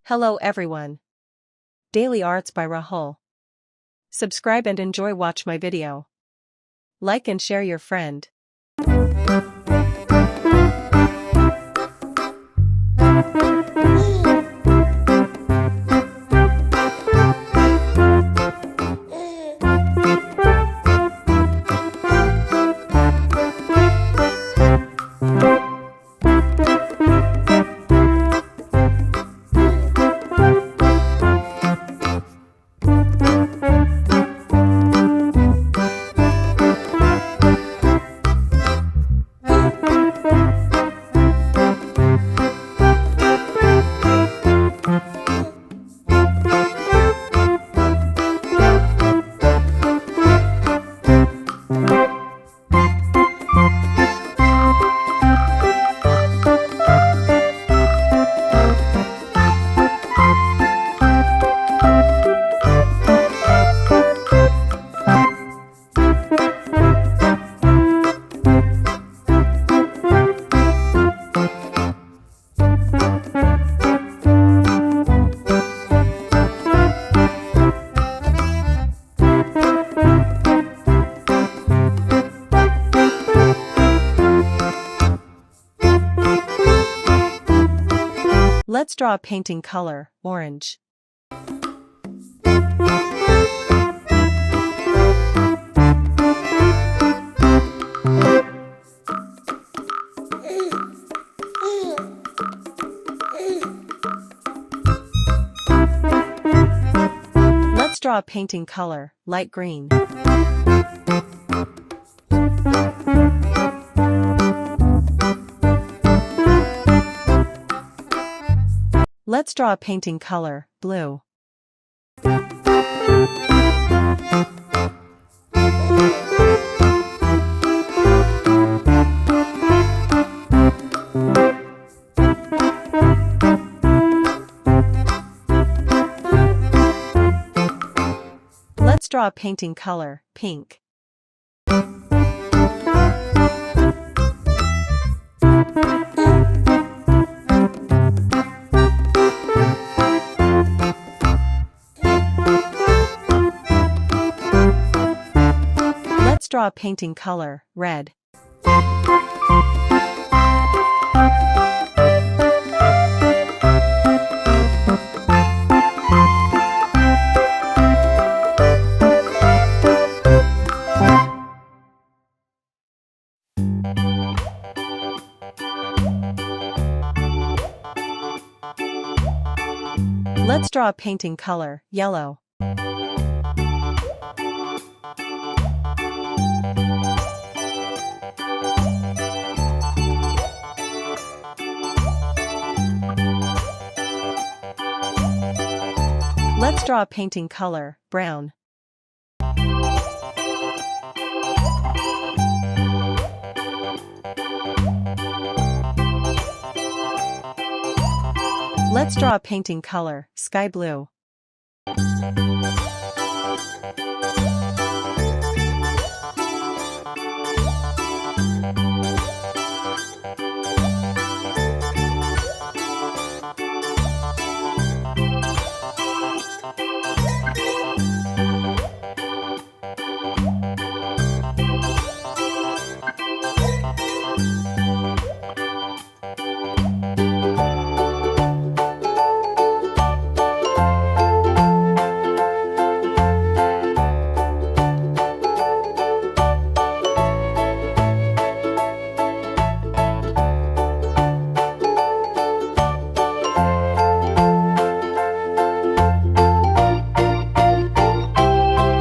Hello everyone. Daily Arts by Rahul. Subscribe and enjoy watch my video. Like and share your friend. Let's draw a painting color, orange. Let's draw a painting color, light green. Let's draw a painting color, blue. Let's draw a painting color, pink. Let's draw a painting color, red. Let's draw a painting color, yellow. Let's draw a painting color, brown. Let's draw a painting color, sky blue.